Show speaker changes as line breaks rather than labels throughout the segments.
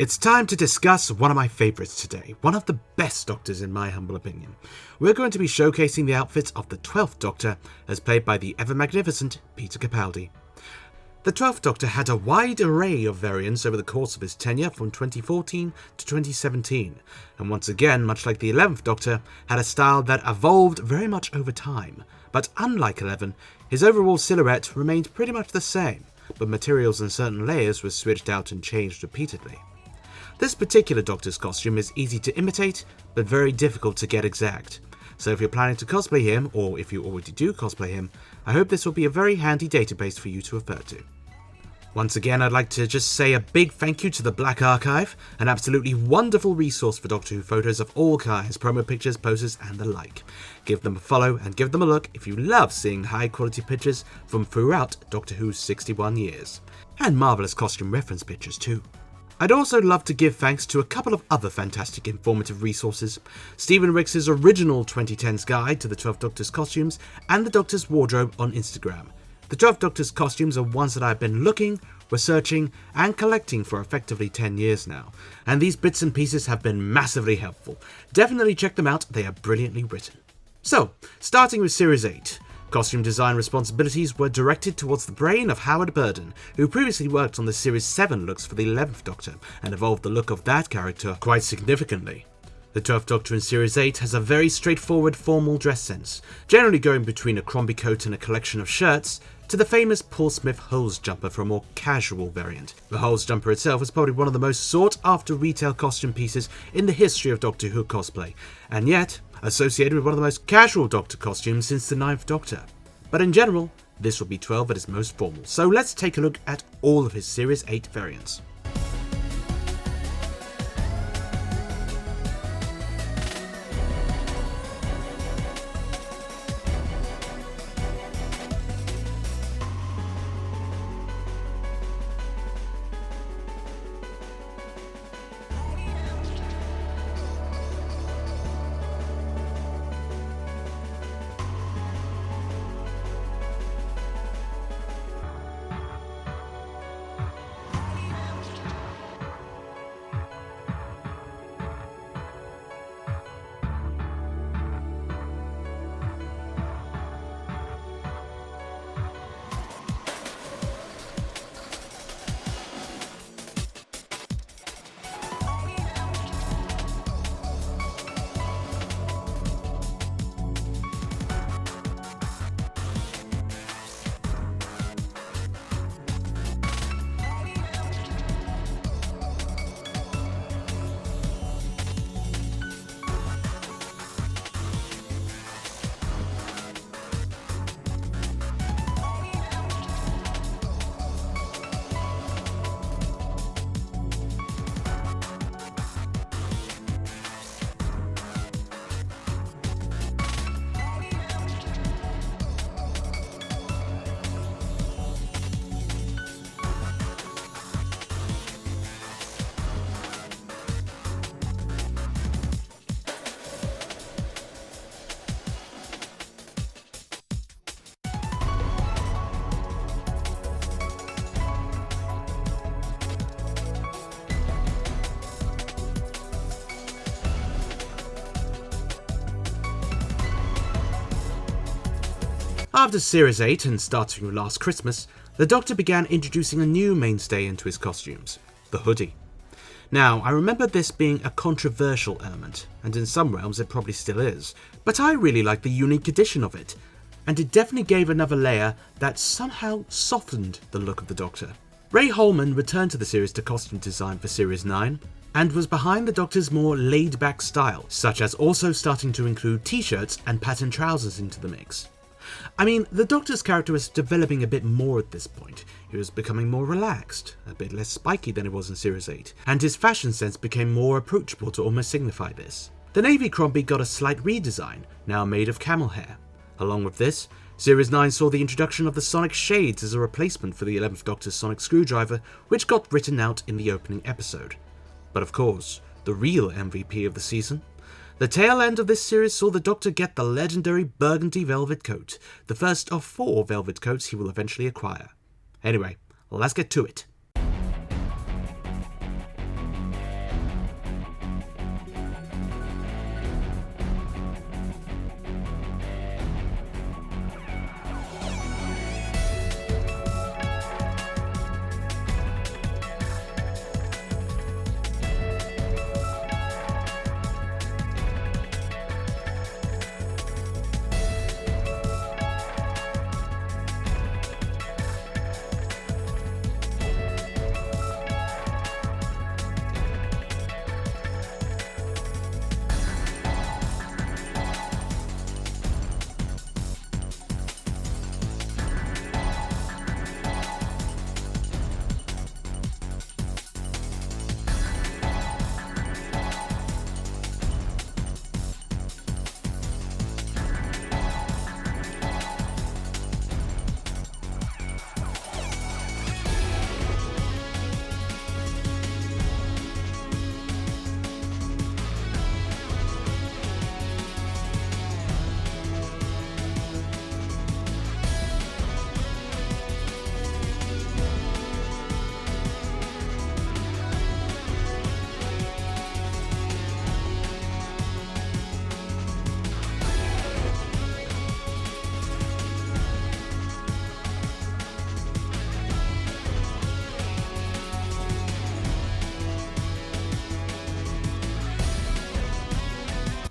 It's time to discuss one of my favourites today, one of the best Doctors in my humble opinion. We're going to be showcasing the outfits of the 12th Doctor, as played by the ever-magnificent Peter Capaldi. The 12th Doctor had a wide array of variants over the course of his tenure from 2014 to 2017, and once again, much like the 11th Doctor, had a style that evolved very much over time. But unlike 11, his overall silhouette remained pretty much the same, but materials and certain layers were switched out and changed repeatedly. This particular Doctor's costume is easy to imitate, but very difficult to get exact. So if you're planning to cosplay him, or if you already do cosplay him, I hope this will be a very handy database for you to refer to. Once again, I'd like to just say a big thank you to the Black Archive, an absolutely wonderful resource for Doctor Who photos of all kinds, promo pictures, posters, and the like. Give them a follow and give them a look if you love seeing high quality pictures from throughout Doctor Who's 61 years. And marvellous costume reference pictures too. I'd also love to give thanks to a couple of other fantastic informative resources: Stephen Rix's original 2010s guide to the 12th Doctor's costumes and the Doctor's wardrobe on Instagram. The 12th Doctor's costumes are ones that I've been looking, researching and collecting for effectively 10 years now, and these bits and pieces have been massively helpful. Definitely check them out, they are brilliantly written. So, starting with Series 8. Costume design responsibilities were directed towards the brain of Howard Burden, who previously worked on the Series 7 looks for the 11th Doctor and evolved the look of that character quite significantly. The 12th Doctor in Series 8 has a very straightforward formal dress sense, generally going between a Crombie coat and a collection of shirts, to the famous Paul Smith Holes jumper for a more casual variant. The Holes jumper itself is probably one of the most sought after retail costume pieces in the history of Doctor Who cosplay, and yet associated with one of the most casual Doctor costumes since the 9th Doctor. But in general, this will be 12 at its most formal, so let's take a look at all of his Series 8 variants. After Series 8 and starting with Last Christmas, the Doctor began introducing a new mainstay into his costumes, the hoodie. Now, I remember this being a controversial element, and in some realms it probably still is, but I really like the unique addition of it, and it definitely gave another layer that somehow softened the look of the Doctor. Ray Holman returned to the series to costume design for Series 9, and was behind the Doctor's more laid-back style, such as also starting to include t-shirts and patterned trousers into the mix. I mean, the Doctor's character was developing a bit more at this point. He was becoming more relaxed, a bit less spiky than it was in Series 8, and his fashion sense became more approachable to almost signify this. The navy Crombie got a slight redesign, now made of camel hair. Along with this, Series 9 saw the introduction of the sonic shades as a replacement for the 11th Doctor's sonic screwdriver, which got written out in the opening episode. But of course, the real MVP of the season? The tail end of this series saw the Doctor get the legendary burgundy velvet coat, the first of 4 velvet coats he will eventually acquire. Anyway, let's get to it.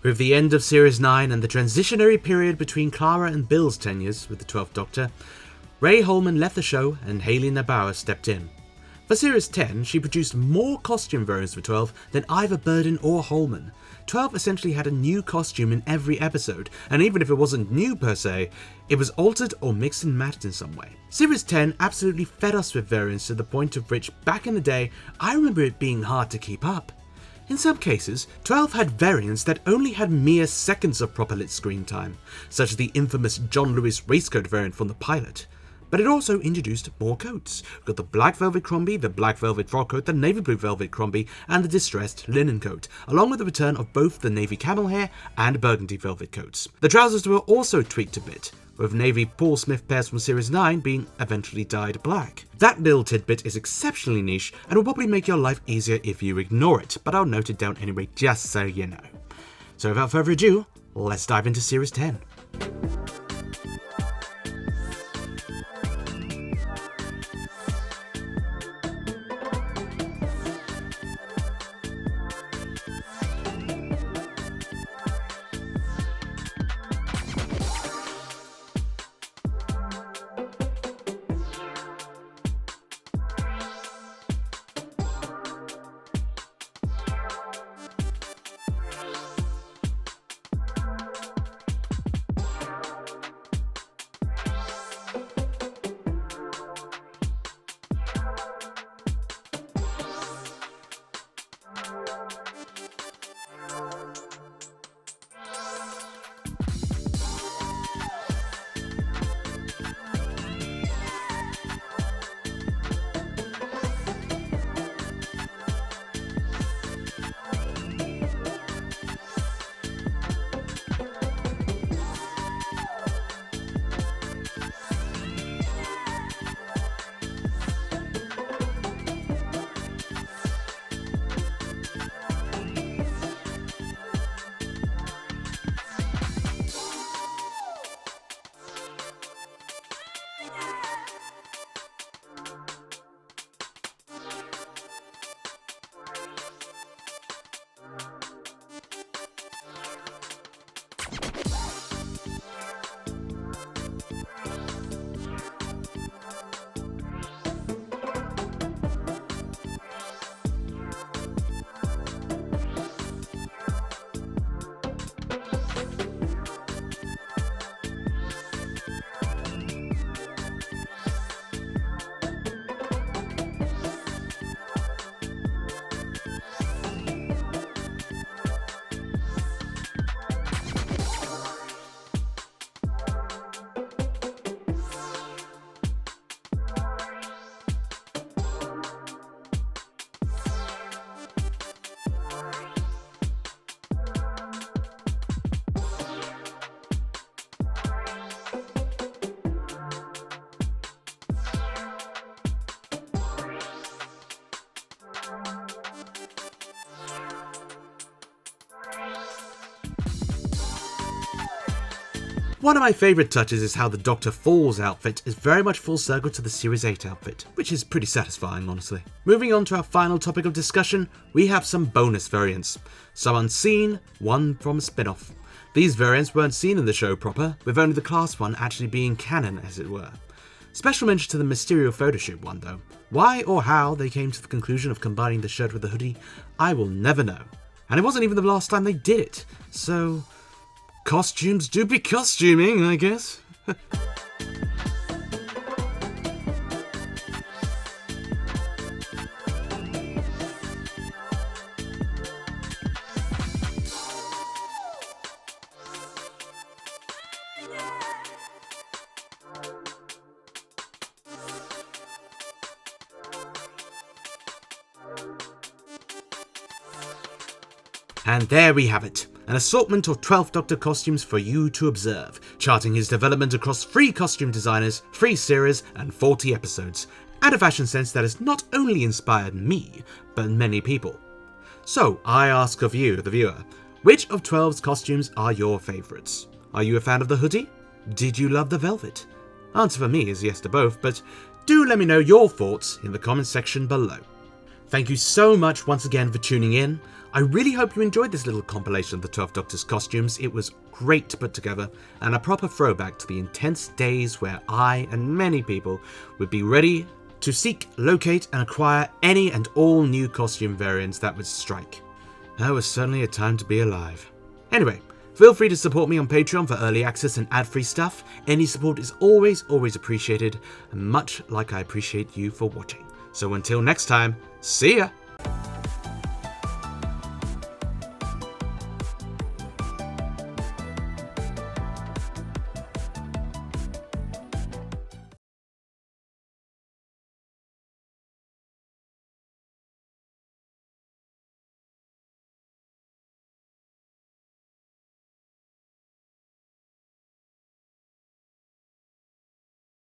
With the end of Series 9 and the transitionary period between Clara and Bill's tenures with the 12th Doctor, Ray Holman left the show and Hayley Nabaur stepped in. For Series 10, she produced more costume variants for 12 than either Burden or Holman. 12 essentially had a new costume in every episode, and even if it wasn't new per se, it was altered or mixed and matched in some way. Series 10 absolutely fed us with variants to the point of which, back in the day, I remember it being hard to keep up. In some cases, 12 had variants that only had mere seconds of proper lit screen time, such as the infamous John Lewis racecoat variant from the pilot. But it also introduced more coats. We got the black velvet Crombie, the black velvet frock coat, the navy blue velvet Crombie, and the distressed linen coat, along with the return of both the navy camel hair and burgundy velvet coats. The trousers were also tweaked a bit, with navy Paul Smith pairs from Series 9 being eventually dyed black. That little tidbit is exceptionally niche and will probably make your life easier if you ignore it, but I'll note it down anyway just so you know. So without further ado, let's dive into Series 10. One of my favourite touches is how the Dr. Falls outfit is very much full circle to the Series 8 outfit, which is pretty satisfying, honestly. Moving on to our final topic of discussion, we have some bonus variants. Some unseen, one from a spin-off. These variants weren't seen in the show proper, with only the Class 1 actually being canon, as it were. Special mention to the Mysterio photoshoot one though. Why or how they came to the conclusion of combining the shirt with the hoodie, I will never know. And it wasn't even the last time they did it, so costumes do be costuming, I guess. And there we have it, an assortment of 12th Doctor costumes for you to observe, charting his development across 3 costume designers, 3 series, and 40 episodes, and a fashion sense that has not only inspired me, but many people. So, I ask of you, the viewer, which of 12's costumes are your favourites? Are you a fan of the hoodie? Did you love the velvet? Answer for me is yes to both, but do let me know your thoughts in the comments section below. Thank you so much once again for tuning in. I really hope you enjoyed this little compilation of the 12th Doctor's costumes. It was great to put together, and a proper throwback to the intense days where I and many people would be ready to seek, locate, and acquire any and all new costume variants that would strike. That was certainly a time to be alive. Anyway, feel free to support me on Patreon for early access and ad-free stuff. Any support is always appreciated, and much like I appreciate you for watching. So until next time, see ya!